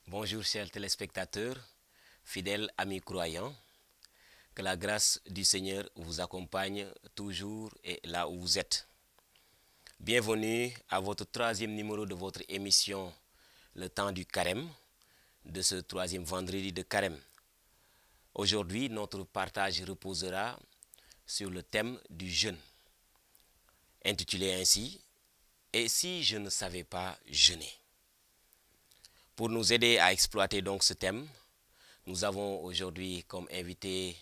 Bonjour chers téléspectateurs, fidèles amis croyants, que la grâce du Seigneur vous accompagne toujours et là où vous êtes. Bienvenue à votre troisième numéro de votre émission Le temps du carême, de ce troisième vendredi de carême. Aujourd'hui, notre partage reposera sur le thème du jeûne, intitulé ainsi « Et si je ne savais pas jeûner ?» Pour nous aider à exploiter donc ce thème, nous avons aujourd'hui comme invité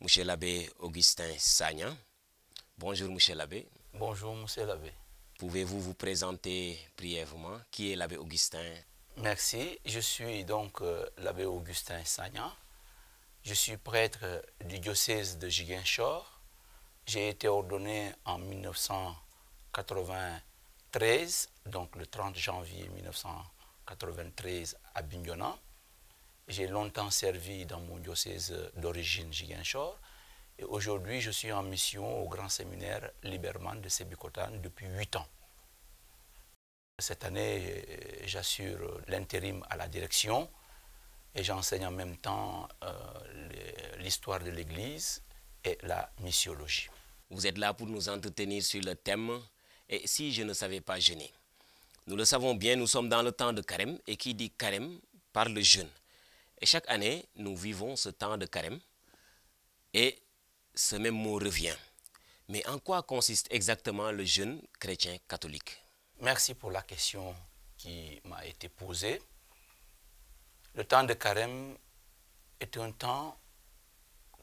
M. l'abbé Augustin Sagna. Bonjour M. l'abbé. Bonjour M. l'abbé. Pouvez-vous vous présenter brièvement? Qui est l'abbé Augustin? Merci, je suis donc l'abbé Augustin Sagna. Je suis prêtre du diocèse de Ziguinchor. J'ai été ordonné en 1993, donc le 30 janvier 1993 à Bignona. J'ai longtemps servi dans mon diocèse d'origine Ziguinchor. Et aujourd'hui, je suis en mission au grand séminaire Liberman de Sébikotane depuis 8 ans. Cette année, j'assure l'intérim à la direction et j'enseigne en même temps l'histoire de l'Église et la missiologie. Vous êtes là pour nous entretenir sur le thème « Et si je ne savais pas jeûner ?» Nous le savons bien, nous sommes dans le temps de carême et qui dit carême parle de jeûne. Et chaque année, nous vivons ce temps de carême et ce même mot revient. Mais en quoi consiste exactement le jeûne chrétien catholique? Merci pour la question qui m'a été posée. Le temps de carême est un temps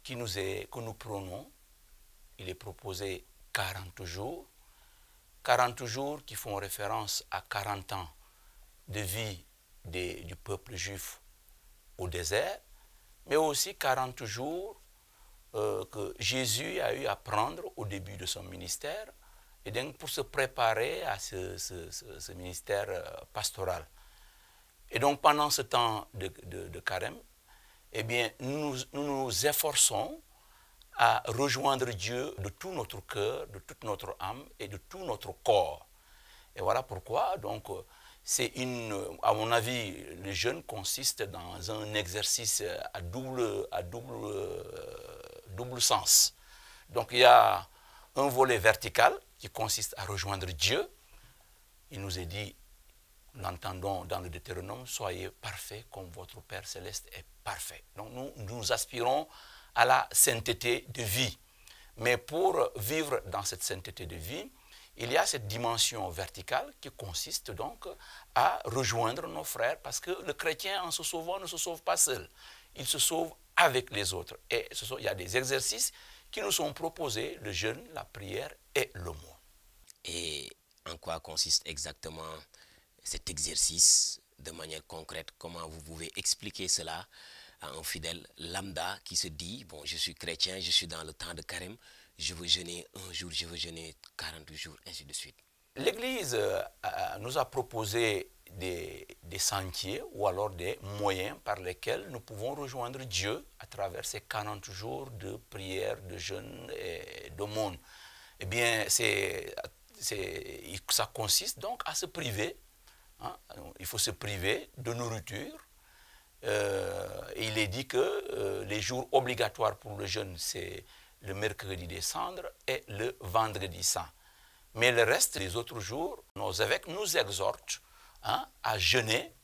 que nous prenons. Il est proposé 40 jours. 40 jours qui font référence à 40 ans de vie du peuple juif au désert, mais aussi 40 jours que Jésus a eu à prendre au début de son ministère, et donc pour se préparer à ce ministère pastoral. Et donc pendant ce temps de carême, eh bien, nous nous efforçons à rejoindre Dieu de tout notre cœur, de toute notre âme et de tout notre corps. Et voilà pourquoi, donc, à mon avis, le jeûne consiste dans un exercice à double sens. Donc il y a un volet vertical qui consiste à rejoindre Dieu. Il nous est dit, nous l'entendons dans le Deutéronome, soyez parfaits comme votre Père Céleste est parfait. Donc nous aspirons à la sainteté de vie. Mais pour vivre dans cette sainteté de vie, il y a cette dimension verticale qui consiste donc à rejoindre nos frères, parce que le chrétien, en se sauvant, ne se sauve pas seul. Il se sauve avec les autres. Et il y a des exercices qui nous sont proposés, le jeûne, la prière et l'aumône. Et en quoi consiste exactement cet exercice de manière concrète? Comment vous pouvez expliquer cela à un fidèle lambda qui se dit, bon, je suis chrétien, je suis dans le temps de carême, je veux jeûner un jour, je veux jeûner 40 jours, ainsi de suite. L'Église nous a proposé des sentiers ou alors des moyens par lesquels nous pouvons rejoindre Dieu à travers ces 40 jours de prière, de jeûne et d'aumône. Eh bien, ça consiste donc à se priver. Hein, il faut se priver de nourriture. Il est dit que les jours obligatoires pour le jeûne, c'est le mercredi des cendres et le vendredi saint. Mais le reste des autres jours, nos évêques nous exhortent à jeûner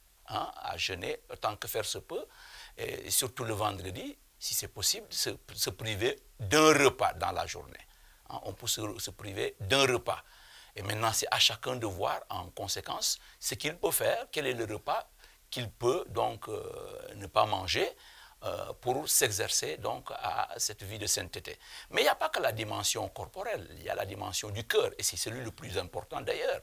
autant que faire se peut, et surtout le vendredi, si c'est possible, se priver d'un repas dans la journée. Hein, on peut se priver d'un repas. Et maintenant, c'est à chacun de voir en conséquence ce qu'il peut faire, quel est le repas qu'il peut donc ne pas manger pour s'exercer donc à cette vie de sainteté. Mais il n'y a pas que la dimension corporelle, il y a la dimension du cœur, et c'est celui le plus important d'ailleurs.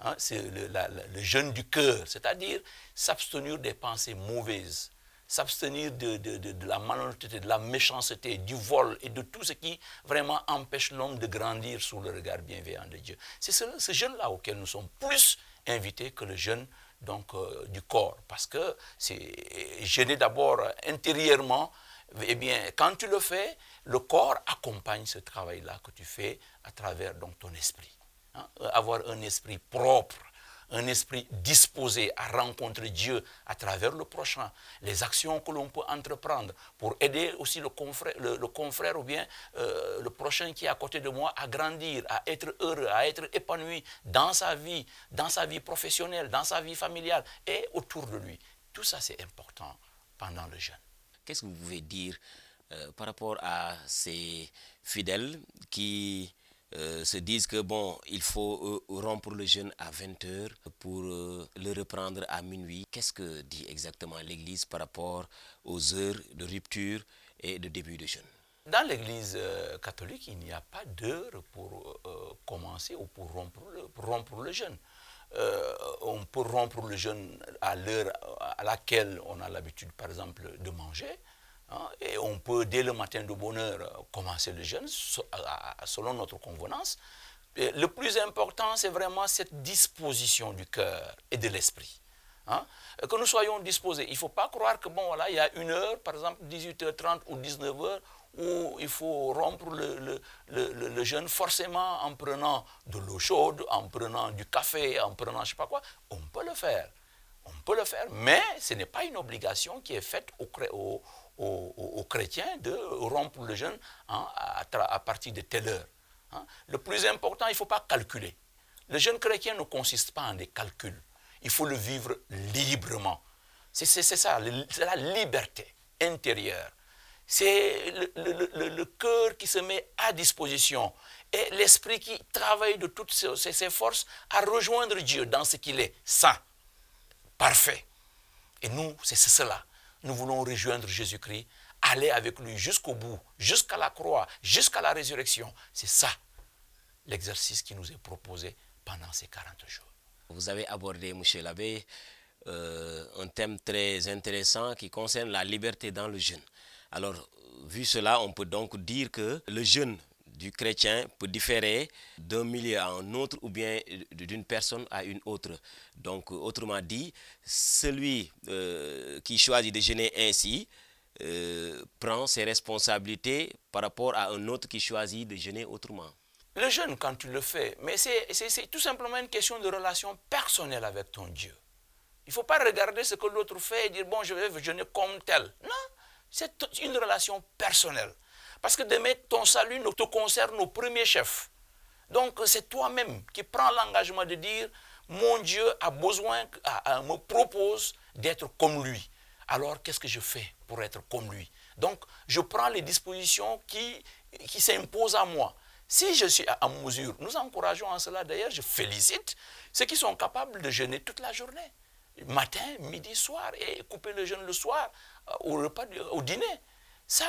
Hein, c'est le jeûne du cœur, c'est-à-dire s'abstenir des pensées mauvaises, s'abstenir de la malhonnêteté, de la méchanceté, du vol et de tout ce qui vraiment empêche l'homme de grandir sous le regard bienveillant de Dieu. C'est ce jeûne-là auquel nous sommes plus invités que le jeûne donc, du corps, parce que c'est jeûner d'abord intérieurement. Eh bien, quand tu le fais, le corps accompagne ce travail-là que tu fais à travers donc, ton esprit. Hein? Avoir un esprit propre, un esprit disposé à rencontrer Dieu à travers le prochain, les actions que l'on peut entreprendre pour aider aussi le confrère ou bien le prochain qui est à côté de moi à grandir, à être heureux, à être épanoui dans sa vie professionnelle, dans sa vie familiale et autour de lui. Tout ça, c'est important pendant le jeûne. Qu'est-ce que vous pouvez dire par rapport à ces fidèles qui se disent que bon, il faut rompre le jeûne à 20 heures pour le reprendre à minuit? Qu'est-ce que dit exactement l'Église par rapport aux heures de rupture et de début de jeûne? Dans l'Église catholique, il n'y a pas d'heure pour commencer ou pour rompre le jeûne. On peut rompre le jeûne à l'heure à laquelle on a l'habitude, par exemple, de manger. Et on peut, dès le matin de bonne heure, commencer le jeûne selon notre convenance. Et le plus important, c'est vraiment cette disposition du cœur et de l'esprit. Que nous soyons disposés. Il ne faut pas croire que, bon, voilà, il y a une heure, par exemple, 18h30 ou 19h, où il faut rompre le jeûne forcément en prenant de l'eau chaude, en prenant du café, en prenant je ne sais pas quoi. On peut le faire. On peut le faire, mais ce n'est pas une obligation qui est faite aux chrétiens de rompre le jeûne à partir de telle heure. Le plus important, il ne faut pas calculer. Le jeûne chrétien ne consiste pas en des calculs. Il faut le vivre librement. C'est ça, c'est la liberté intérieure. C'est le cœur qui se met à disposition et l'esprit qui travaille de toutes ses forces à rejoindre Dieu dans ce qu'il est, saint, parfait. Et nous, c'est cela. Nous voulons rejoindre Jésus-Christ, aller avec lui jusqu'au bout, jusqu'à la croix, jusqu'à la résurrection. C'est ça l'exercice qui nous est proposé pendant ces 40 jours. Vous avez abordé, M. l'abbé, un thème très intéressant qui concerne la liberté dans le jeûne. Alors, vu cela, on peut donc dire que le jeûne du chrétien peut différer d'un milieu à un autre ou bien d'une personne à une autre. Donc, autrement dit, celui qui choisit de jeûner ainsi prend ses responsabilités par rapport à un autre qui choisit de jeûner autrement. Le jeûne, quand tu le fais, mais c'est tout simplement une question de relation personnelle avec ton Dieu. Il ne faut pas regarder ce que l'autre fait et dire, bon, je vais jeûner comme tel. Non, c'est une relation personnelle. Parce que demain, ton salut ne te concerne au premier chef. Donc, c'est toi-même qui prends l'engagement de dire, mon Dieu a besoin, me propose d'être comme lui. Alors, qu'est-ce que je fais pour être comme lui? Donc, je prends les dispositions qui s'imposent à moi. Si je suis en mesure, nous encourageons en cela, d'ailleurs, je félicite ceux qui sont capables de jeûner toute la journée. Matin, midi, soir, et couper le jeûne le soir, au repas, au dîner. Ça,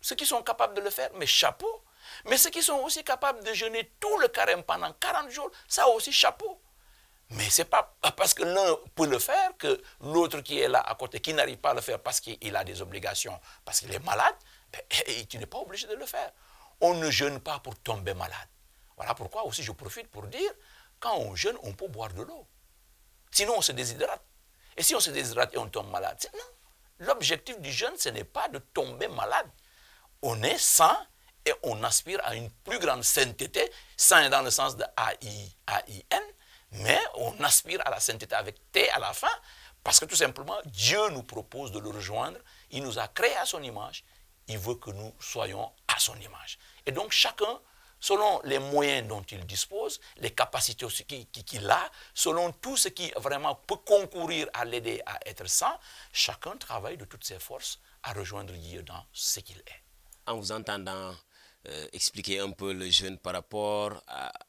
ceux qui sont capables de le faire, mais chapeau. Mais ceux qui sont aussi capables de jeûner tout le carême pendant 40 jours, ça aussi chapeau. Mais ce n'est pas parce que l'un peut le faire que l'autre qui est là à côté, qui n'arrive pas à le faire parce qu'il a des obligations, parce qu'il est malade, ben, tu n'es pas obligé de le faire. On ne jeûne pas pour tomber malade. Voilà pourquoi aussi je profite pour dire, quand on jeûne, on peut boire de l'eau. Sinon, on se déshydrate. Et si on se déshydrate et on tombe malade, non. L'objectif du jeûne, ce n'est pas de tomber malade. On est sain et on aspire à une plus grande sainteté, sain dans le sens de A-I-N, mais on aspire à la sainteté avec T à la fin, parce que tout simplement, Dieu nous propose de le rejoindre. Il nous a créés à son image. Il veut que nous soyons à son image. Et donc, chacun, selon les moyens dont il dispose, les capacités qu'il a, selon tout ce qui vraiment peut concourir à l'aider à être saint, chacun travaille de toutes ses forces à rejoindre Dieu dans ce qu'il est. En vous entendant expliquer un peu le jeûne par rapport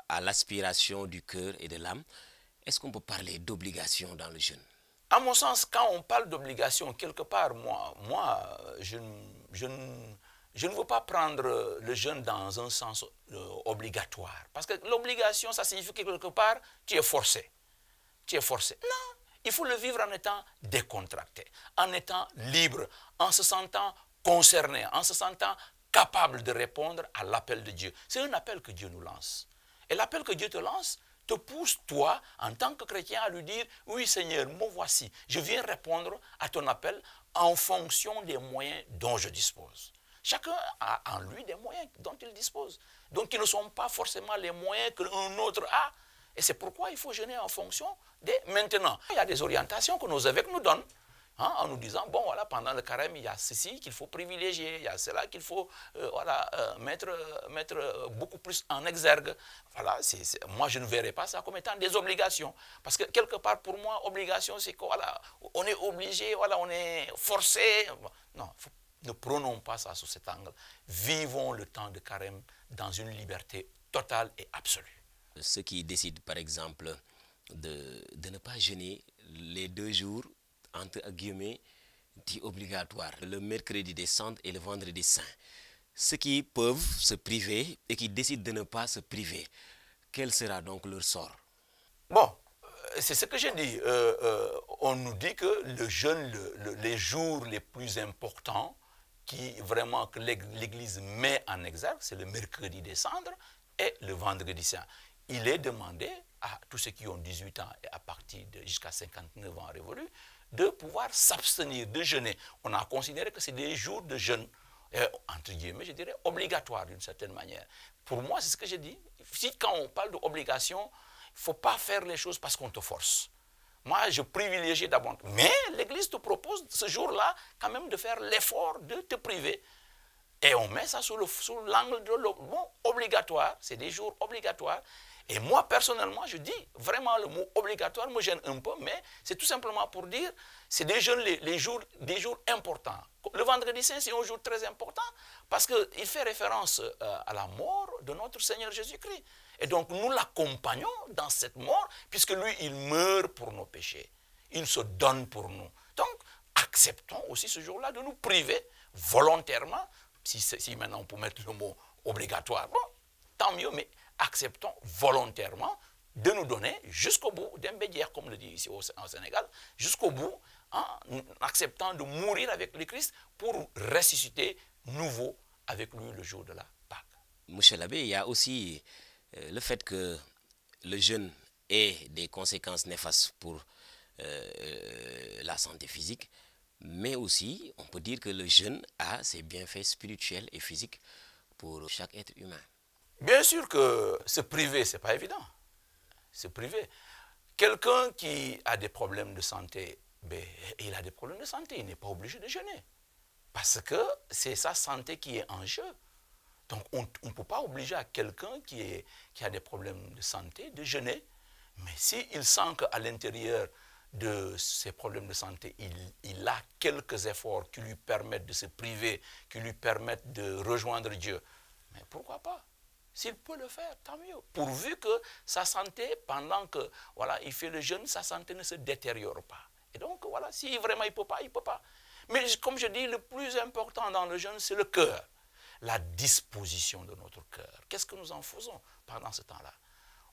à l'aspiration du cœur et de l'âme, est-ce qu'on peut parler d'obligation dans le jeûne? À mon sens, quand on parle d'obligation, quelque part, moi je ne veux pas prendre le jeûne dans un sens obligatoire. Parce que l'obligation, ça signifie que quelque part, tu es forcé. Tu es forcé. Non, il faut le vivre en étant décontracté, en étant libre, en se sentant concerné, en se sentant capable de répondre à l'appel de Dieu. C'est un appel que Dieu nous lance. Et l'appel que Dieu te lance te pousse, toi, en tant que chrétien, à lui dire, oui Seigneur, me voici, je viens répondre à ton appel en fonction des moyens dont je dispose. Chacun a en lui des moyens dont il dispose. Donc, ils ne sont pas forcément les moyens qu'un autre a. Et c'est pourquoi il faut jeûner en fonction des maintenant. Il y a des orientations que nos évêques nous donnent, hein, en nous disant, bon voilà, pendant le carême, il y a ceci qu'il faut privilégier, il y a cela qu'il faut mettre beaucoup plus en exergue. Voilà, moi je ne verrais pas ça comme étant des obligations. Parce que quelque part pour moi, obligation c'est que voilà, on est obligé, voilà, on est forcé. Non, ne prenons pas ça sous cet angle. Vivons le temps de carême dans une liberté totale et absolue. Ceux qui décident par exemple de ne pas jeûner les 2 jours entre guillemets dits obligatoires, le mercredi des Cendres et le vendredi saint. Ceux qui peuvent se priver et qui décident de ne pas se priver, quel sera donc leur sort? Bon, c'est ce que j'ai dit. On nous dit que le jeûne, les jours les plus importants qui vraiment que l'Église met en exergue, c'est le mercredi des Cendres et le vendredi saint. Il est demandé à tous ceux qui ont 18 ans et à partir de jusqu'à 59 ans révolus de pouvoir s'abstenir de jeûner. On a considéré que c'est des jours de jeûne, entre guillemets, je dirais, obligatoires d'une certaine manière. Pour moi, c'est ce que j'ai dit. Si quand on parle d'obligation, il ne faut pas faire les choses parce qu'on te force. Moi, je privilégie d'abord. Mais l'Église te propose ce jour-là quand même de faire l'effort de te priver. Et on met ça sous l'angle de bon, obligatoire. C'est des jours obligatoires. Et moi, personnellement, je dis vraiment le mot obligatoire me gêne un peu, mais c'est tout simplement pour dire, c'est des jours importants. Le vendredi saint, c'est un jour très important parce qu'il fait référence à la mort de notre Seigneur Jésus-Christ. Et donc, nous l'accompagnons dans cette mort, puisque lui, il meurt pour nos péchés. Il se donne pour nous. Donc, acceptons aussi ce jour-là de nous priver volontairement, si maintenant on peut mettre le mot obligatoire, bon, tant mieux, mais acceptons volontairement de nous donner jusqu'au bout, d'embédir, comme le dit ici au Sénégal, jusqu'au bout, en acceptant de mourir avec le Christ pour ressusciter nouveau avec lui le jour de la Pâque. Monsieur l'abbé, il y a aussi le fait que le jeûne ait des conséquences néfastes pour la santé physique, mais aussi on peut dire que le jeûne a ses bienfaits spirituels et physiques pour chaque être humain. Bien sûr que se priver, ce n'est pas évident. Se priver. Quelqu'un qui a des problèmes de santé, ben, il a des problèmes de santé, il n'est pas obligé de jeûner. Parce que c'est sa santé qui est en jeu. Donc on ne peut pas obliger à quelqu'un qui a des problèmes de santé de jeûner. Mais s'il sent qu'à l'intérieur de ses problèmes de santé, il a quelques efforts qui lui permettent de se priver, qui lui permettent de rejoindre Dieu, mais pourquoi pas? S'il peut le faire, tant mieux. Pourvu que sa santé, pendant que voilà, il fait le jeûne, sa santé ne se détériore pas. Et donc, voilà, si vraiment il ne peut pas, il ne peut pas. Mais comme je dis, le plus important dans le jeûne, c'est le cœur. La disposition de notre cœur. Qu'est-ce que nous en faisons pendant ce temps-là?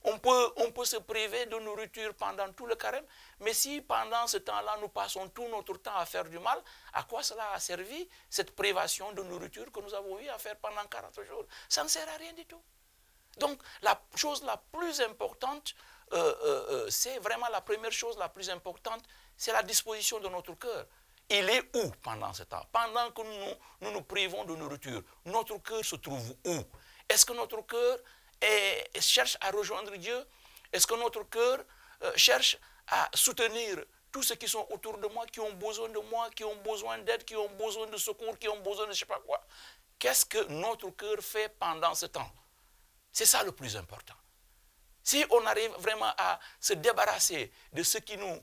On peut se priver de nourriture pendant tout le carême, mais si pendant ce temps-là, nous passons tout notre temps à faire du mal, à quoi cela a servi cette privation de nourriture que nous avons eu à faire pendant 40 jours? Ça ne sert à rien du tout. Donc, la chose la plus importante, c'est vraiment la première chose la plus importante, c'est la disposition de notre cœur. Il est où pendant ce temps? Pendant que nous nous privons de nourriture, notre cœur se trouve où? Est-ce que notre cœur cherche à rejoindre Dieu? Est-ce que notre cœur cherche à soutenir tous ceux qui sont autour de moi, qui ont besoin de moi, qui ont besoin d'aide, qui ont besoin de secours, qui ont besoin de je ne sais pas quoi? Qu'est-ce que notre cœur fait pendant ce temps? C'est ça le plus important. Si on arrive vraiment à se débarrasser de ce qui nous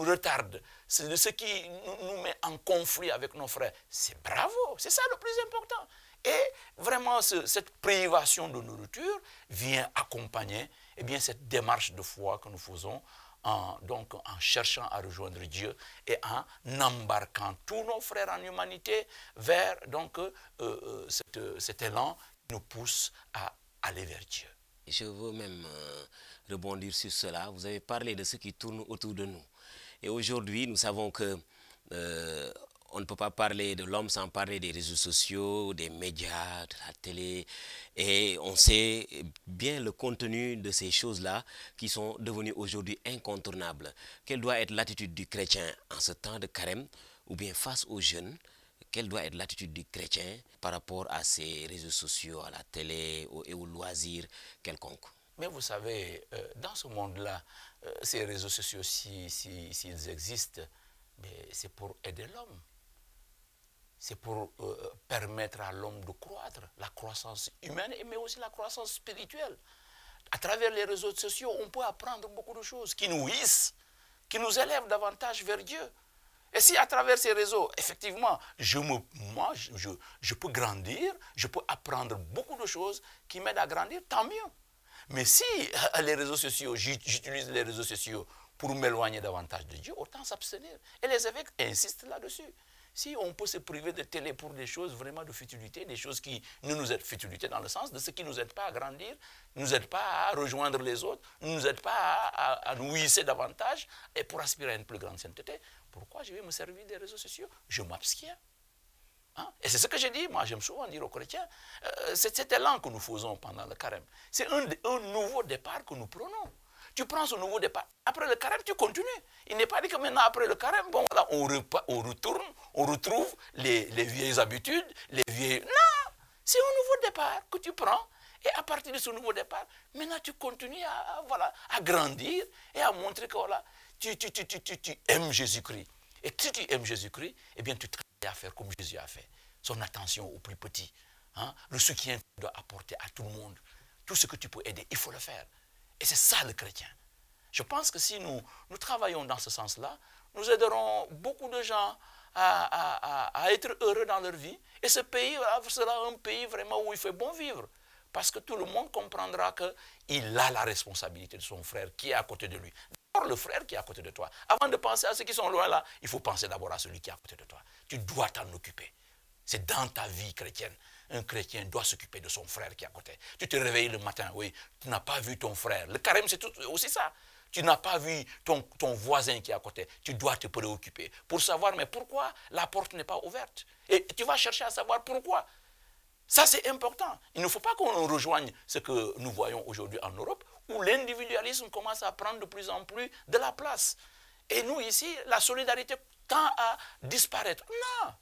retarde, de ce qui nous met en conflit avec nos frères, c'est bravo, c'est ça le plus important. Et vraiment, cette privation de nourriture vient accompagner cette démarche de foi que nous faisons en cherchant à rejoindre Dieu et en embarquant tous nos frères en humanité vers cet élan qui nous pousse à aller vers Dieu. Je veux même rebondir sur cela. Vous avez parlé de ce qui tourne autour de nous. Et aujourd'hui, nous savons que on ne peut pas parler de l'homme sans parler des réseaux sociaux, des médias, de la télé. Et on sait bien le contenu de ces choses-là qui sont devenues aujourd'hui incontournables. Quelle doit être l'attitude du chrétien en ce temps de carême ou bien face aux jeunes? Quelle doit être l'attitude du chrétien par rapport à ces réseaux sociaux, à la télé et aux loisirs quelconques? Mais vous savez, dans ce monde-là, ces réseaux sociaux, s'ils existent, c'est pour aider l'homme. C'est pour permettre à l'homme de croître, la croissance humaine, mais aussi la croissance spirituelle. À travers les réseaux sociaux, on peut apprendre beaucoup de choses qui nous hissent, qui nous élèvent davantage vers Dieu. Et si à travers ces réseaux, effectivement, je peux grandir, je peux apprendre beaucoup de choses qui m'aident à grandir, tant mieux. Mais si les réseaux sociaux, j'utilise les réseaux sociaux pour m'éloigner davantage de Dieu, autant s'abstenir. Et les évêques insistent là-dessus. Si on peut se priver de télé pour des choses vraiment de futilité, des choses qui ne nous aident, futilité dans le sens de ce qui ne nous aide pas à grandir, ne nous aide pas à rejoindre les autres, ne nous aide pas à nous hisser davantage et pour aspirer à une plus grande sainteté, pourquoi je vais me servir des réseaux sociaux? Je m'abstiens. Hein? Et c'est ce que j'ai dit, moi j'aime souvent dire aux chrétiens, c'est cet élan que nous faisons pendant le carême. C'est un nouveau départ que nous prenons. Tu prends ce nouveau départ. Après le carême, tu continues. Il n'est pas dit que maintenant, après le carême, bon, voilà, on retourne, on retrouve les vieilles habitudes, les vieilles... Non, c'est un nouveau départ que tu prends. Et à partir de ce nouveau départ, maintenant, tu continues à grandir et à montrer que voilà, tu aimes Jésus-Christ. Et si tu aimes Jésus-Christ, eh bien, tu travailles à faire comme Jésus a fait. Son attention aux plus petits. Hein? Le soutien que tu dois apporter à tout le monde. Tout ce que tu peux aider, il faut le faire. Et c'est ça le chrétien. Je pense que si nous travaillons dans ce sens-là, nous aiderons beaucoup de gens à être heureux dans leur vie. Et ce pays sera un pays vraiment où il fait bon vivre. Parce que tout le monde comprendra qu'il a la responsabilité de son frère qui est à côté de lui. D'abord le frère qui est à côté de toi. Avant de penser à ceux qui sont loin là, il faut penser d'abord à celui qui est à côté de toi. Tu dois t'en occuper. C'est dans ta vie chrétienne. Un chrétien doit s'occuper de son frère qui est à côté. Tu te réveilles le matin, oui, tu n'as pas vu ton frère. Le carême, c'est aussi ça. Tu n'as pas vu ton voisin qui est à côté. Tu dois te préoccuper pour savoir, mais pourquoi la porte n'est pas ouverte? Et tu vas chercher à savoir pourquoi. Ça, c'est important. Il ne faut pas qu'on rejoigne ce que nous voyons aujourd'hui en Europe, où l'individualisme commence à prendre de plus en plus de la place. Et nous, ici, la solidarité tend à disparaître. Non!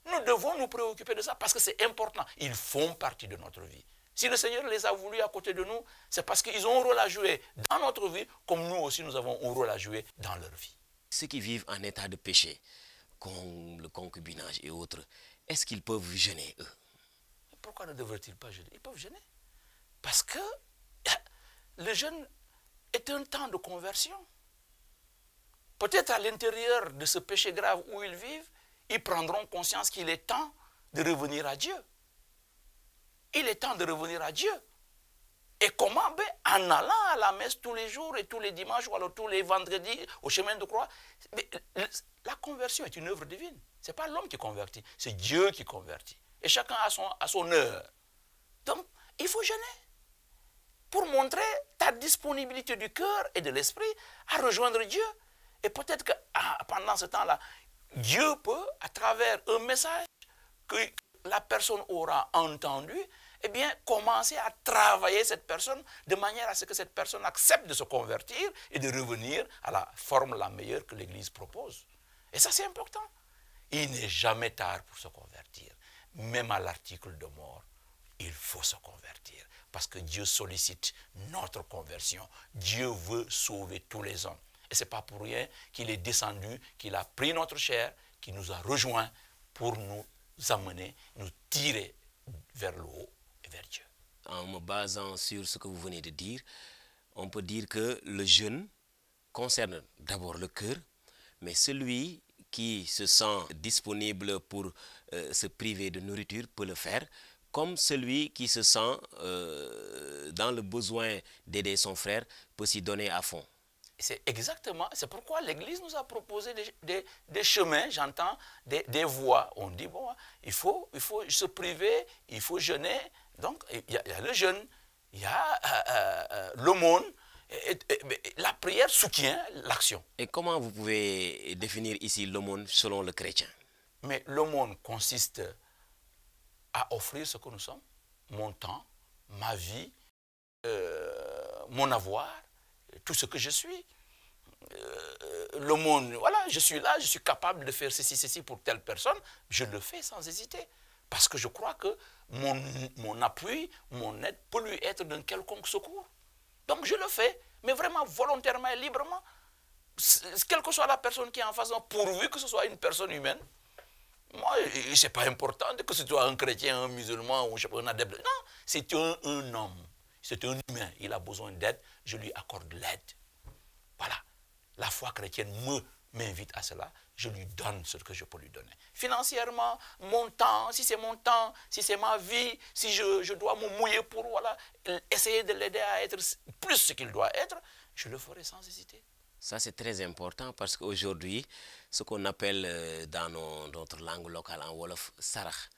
Nous devons nous préoccuper de ça parce que c'est important. Ils font partie de notre vie. Si le Seigneur les a voulus à côté de nous, c'est parce qu'ils ont un rôle à jouer dans notre vie, comme nous aussi nous avons un rôle à jouer dans leur vie. Ceux qui vivent en état de péché, comme le concubinage et autres, est-ce qu'ils peuvent jeûner, eux? Pourquoi ne devraient-ils pas jeûner? Ils peuvent jeûner. Parce que le jeûne est un temps de conversion. Peut-être à l'intérieur de ce péché grave où ils vivent, ils prendront conscience qu'il est temps de revenir à Dieu. Il est temps de revenir à Dieu. Et comment? En allant à la messe tous les jours et tous les dimanches ou alors tous les vendredis au chemin de croix. Mais la conversion est une œuvre divine. Ce n'est pas l'homme qui convertit, c'est Dieu qui convertit. Et chacun a son heure. Donc, il faut jeûner pour montrer ta disponibilité du cœur et de l'esprit à rejoindre Dieu. Et peut-être que pendant ce temps-là, Dieu peut, à travers un message que la personne aura entendu, eh bien, commencer à travailler cette personne de manière à ce que cette personne accepte de se convertir et de revenir à la forme la meilleure que l'Église propose. Et ça, c'est important. Il n'est jamais tard pour se convertir. Même à l'article de mort, il faut se convertir. Parce que Dieu sollicite notre conversion. Dieu veut sauver tous les hommes. Et ce n'est pas pour rien qu'il est descendu, qu'il a pris notre chair, qu'il nous a rejoints pour nous amener, nous tirer vers le haut et vers Dieu. En me basant sur ce que vous venez de dire, on peut dire que le jeûne concerne d'abord le cœur, mais celui qui se sent disponible pour se priver de nourriture peut le faire, comme celui qui se sent dans le besoin d'aider son frère peut s'y donner à fond. C'est exactement, c'est pourquoi l'Église nous a proposé des chemins, j'entends, des voies. On dit, bon, il faut se priver, il faut jeûner. Donc, il y a le jeûne, il y a l'aumône, la prière soutient l'action. Et comment vous pouvez définir ici l'aumône selon le chrétien? Mais l'aumône consiste à offrir ce que nous sommes, mon temps, ma vie, mon avoir, tout ce que je suis. L'aumône, voilà, je suis là, je suis capable de faire ceci pour telle personne, je le fais sans hésiter. Parce que je crois que mon appui, mon aide peut lui être d'un quelconque secours. Donc je le fais, mais vraiment volontairement et librement. Quelle que soit la personne qui est en face, pourvu que ce soit une personne humaine, moi, c'est pas important que ce soit un chrétien, un musulman ou je sais pas, un adepte. Non, c'est un homme, c'est un humain, il a besoin d'aide, je lui accorde l'aide. Voilà, la foi chrétienne m'invite à cela, je lui donne ce que je peux lui donner. Financièrement, mon temps, si c'est ma vie, si je dois me mouiller pour voilà, essayer de l'aider à être plus ce qu'il doit être, je le ferai sans hésiter. Ça, c'est très important parce qu'aujourd'hui, ce qu'on appelle dans notre langue locale en wolof sarax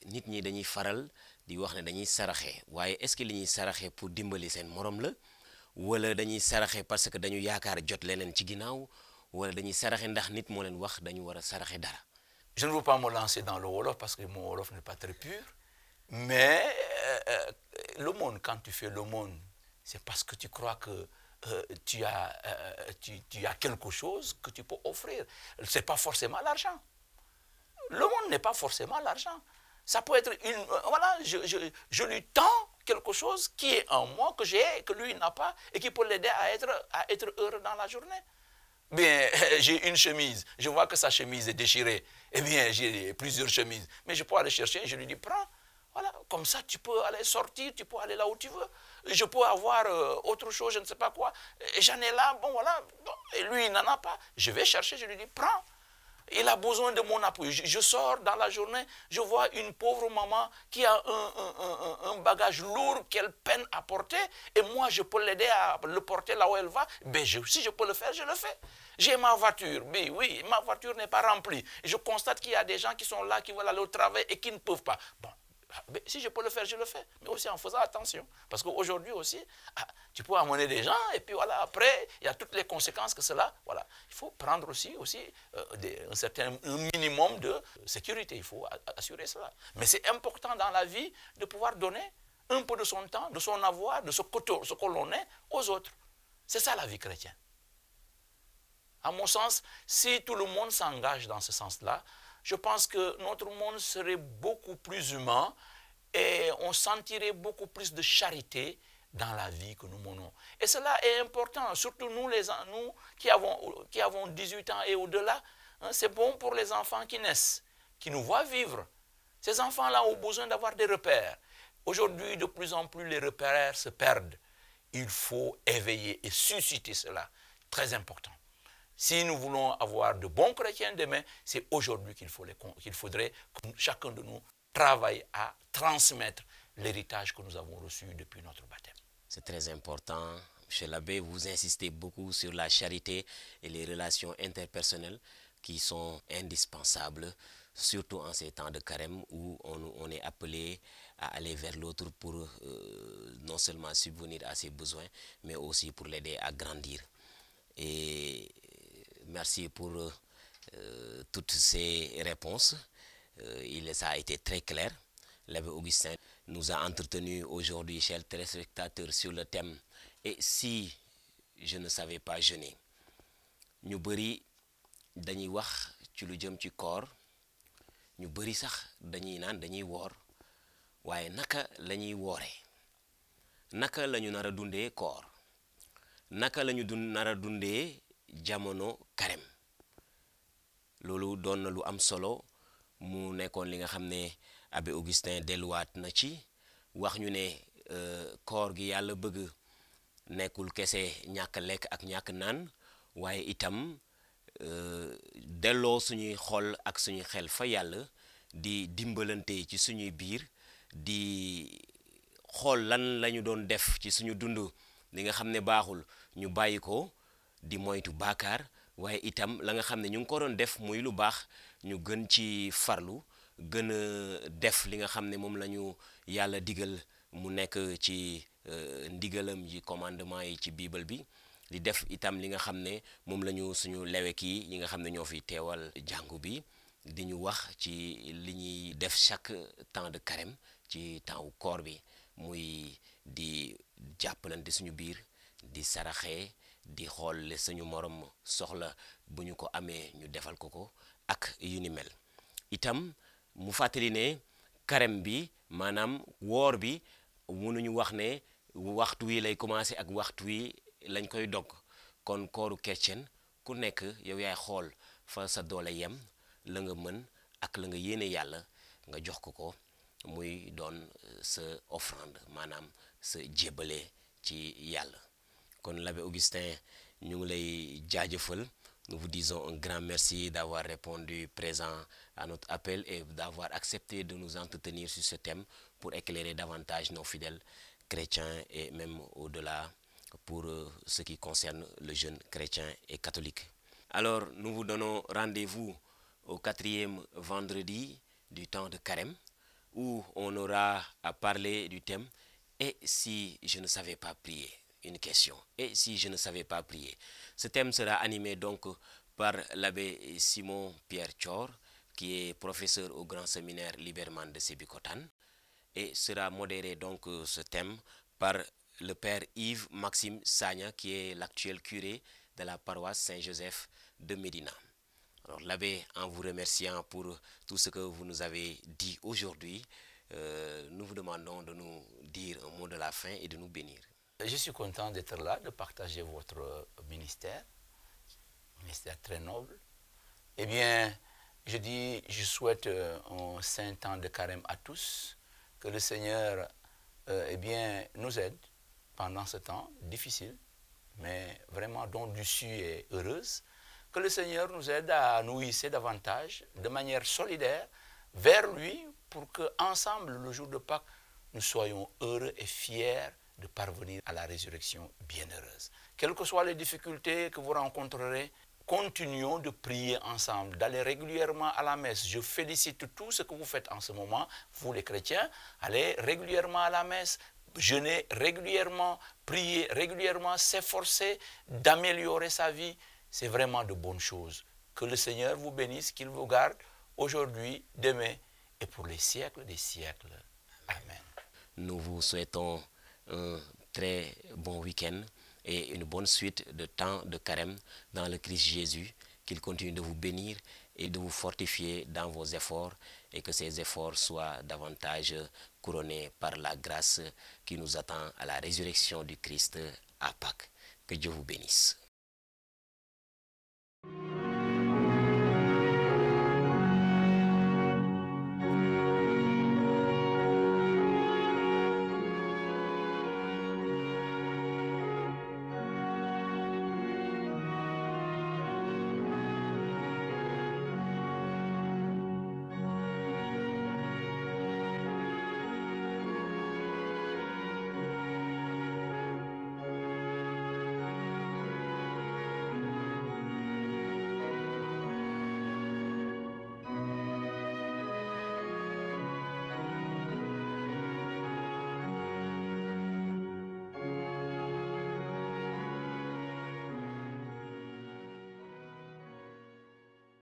nit ñi dañuy faral di wax ne dañuy saraxe waaye est-ce que li ñuy saraxe pour dimbali seen morom la wala dañuy saraxe parce que dañu yaakaar jot leneen ci ginnaaw wala dañuy saraxe ndax nit moo leen wax dañu war a saraxe dara. Je ne veux pas me lancer dans le wolof parce que mon wolof n'est pas très pur, mais le monde, quand tu fais le monde, c'est parce que tu crois que tu as quelque chose que tu peux offrir. Ce n'est pas forcément l'argent. Le monde n'est pas forcément l'argent. Ça peut être une... Voilà, je lui tends quelque chose qui est en moi, que j'ai, que lui n'a pas, et qui peut l'aider à être heureux dans la journée. Bien, j'ai une chemise, je vois que sa chemise est déchirée. Eh bien, j'ai plusieurs chemises. Mais je peux aller chercher, je lui dis, prends. Voilà, comme ça, tu peux aller sortir, tu peux aller là où tu veux. Je peux avoir autre chose, je ne sais pas quoi. J'en ai là, bon voilà. Bon, et lui, il n'en a pas. Je vais chercher, je lui dis, prends. Il a besoin de mon appui. Je sors dans la journée, je vois une pauvre maman qui a un bagage lourd qu'elle peine à porter. Et moi, je peux l'aider à le porter là où elle va. Ben, si je peux le faire, je le fais. J'ai ma voiture, mais oui, ma voiture n'est pas remplie. Et je constate qu'il y a des gens qui sont là, qui veulent aller au travail et qui ne peuvent pas. Bon. Si je peux le faire, je le fais. Mais aussi en faisant attention. Parce qu'aujourd'hui aussi, tu peux amener des gens et puis voilà, après, il y a toutes les conséquences que cela, voilà. Il faut prendre aussi un minimum de sécurité. Il faut assurer cela. Mais c'est important dans la vie de pouvoir donner un peu de son temps, de son avoir, de ce que l'on est aux autres. C'est ça la vie chrétienne. À mon sens, si tout le monde s'engage dans ce sens-là, je pense que notre monde serait beaucoup plus humain et on sentirait beaucoup plus de charité dans la vie que nous menons. Et cela est important, surtout nous qui avons 18 ans et au-delà. Hein, c'est bon pour les enfants qui naissent, qui nous voient vivre. Ces enfants-là ont besoin d'avoir des repères. Aujourd'hui, de plus en plus, les repères se perdent. Il faut éveiller et susciter cela. Très important. Si nous voulons avoir de bons chrétiens demain, c'est aujourd'hui qu'il faudrait que chacun de nous travaille à transmettre l'héritage que nous avons reçu depuis notre baptême. C'est très important. Monsieur l'abbé, vous insistez beaucoup sur la charité et les relations interpersonnelles qui sont indispensables, surtout en ces temps de carême où on est appelé à aller vers l'autre pour non seulement subvenir à ses besoins, mais aussi pour l'aider à grandir. Et merci pour toutes ces réponses. Ça a été très clair. L'abbé Augustin nous a entretenu aujourd'hui, chers téléspectateurs, sur le thème « Et si je ne savais pas jeûner ?» ñu bëri dañuy wax ci lu jëm ci koor ñu bëri sax dañuy naan dañuy woor waaye naka la ñuy wooree naka la ñu nar a dundee koor naka la ñu nar a dundee jamono carême loolu doon na lu am solo mu nekkoon li nga xam ne abbé Augustin delluwaat na ci wax ñu ne koor gi yàlla bëgg nekkul kese ñàkk lekk ak ñàkk naan waaye itam delloo suñuy xol ak suñuy xel fa yàlla di dimbalante ci suñuy biir di xool lan lañu doon def ci suñu dund li nga xam ne baaxul ñu bàyyi ko di moytu baakaar waaye itam la nga xam ne ñu ngi ko doon def muy lu baax ñu gën ci farlu gën a def li nga xam ne moom la ñu yàlla digal mu nekk ci ndigalam yi commandement yi ci bible bi di def itam li nga xam ne moom la ñu suñu lewek yi nga xam ne ñoo fi teewal jàngu bi di ñu wax ci li ñuy def chaque temps de carême ci temps wu koor bi muy di jàppalante suñu biir di saraxee di xool suñu morom soxla bu ñu ko amee ñu defal ko ak yu ni mel itam mu fàttali ne carême bi maanaam woor bi mënuñu wax ne waxtu wi lay commencé ak waxtu wi lañ koy dog kon kooru chrétien ku nekk yow yaay xool fa sa doole yem la nga mën ak la nga yéene yàlla nga jox ko muy doon sa offrande maanaam sa jébbale ci yàlla. Kon l'abbé Augustin ñu ngi lay jaajëfal. Nous vous disons un grand merci d'avoir répondu présent à notre appel et d'avoir accepté de nous entretenir sur ce thème pour éclairer davantage nos fidèles chrétiens et même au-delà pour ce qui concerne le jeune chrétien et catholique. Alors, nous vous donnons rendez-vous au 4e vendredi du temps de Carême où on aura à parler du thème « Et si je ne savais pas prier ?» Une question. Et si je ne savais pas prier? Ce thème sera animé donc par l'abbé Simon Pierre Thior, qui est professeur au grand séminaire Liberman de Sébikotane, et sera modéré donc ce thème par le père Yves Maxime Sagna, qui est l'actuel curé de la paroisse Saint-Joseph de Médina. Alors l'abbé, en vous remerciant pour tout ce que vous nous avez dit aujourd'hui, nous vous demandons de nous dire un mot de la fin et de nous bénir. Je suis content d'être là, de partager votre ministère très noble. Eh bien, je souhaite un saint temps de carême à tous, que le Seigneur nous aide pendant ce temps difficile, mais vraiment dont l'issue est heureuse, que le Seigneur nous aide à nous hisser davantage, de manière solidaire, vers lui, pour qu'ensemble, le jour de Pâques, nous soyons heureux et fiers de parvenir à la résurrection bienheureuse. Quelles que soient les difficultés que vous rencontrerez, continuons de prier ensemble, d'aller régulièrement à la messe. Je félicite tout ce que vous faites en ce moment, vous les chrétiens. Allez régulièrement à la messe, jeûner régulièrement, prier régulièrement, s'efforcer d'améliorer sa vie. C'est vraiment de bonnes choses. Que le Seigneur vous bénisse, qu'il vous garde aujourd'hui, demain et pour les siècles des siècles. Amen. Nous vous souhaitons un très bon week-end et une bonne suite de temps de carême dans le Christ Jésus, qu'il continue de vous bénir et de vous fortifier dans vos efforts et que ces efforts soient davantage couronnés par la grâce qui nous attend à la résurrection du Christ à Pâques. Que Dieu vous bénisse.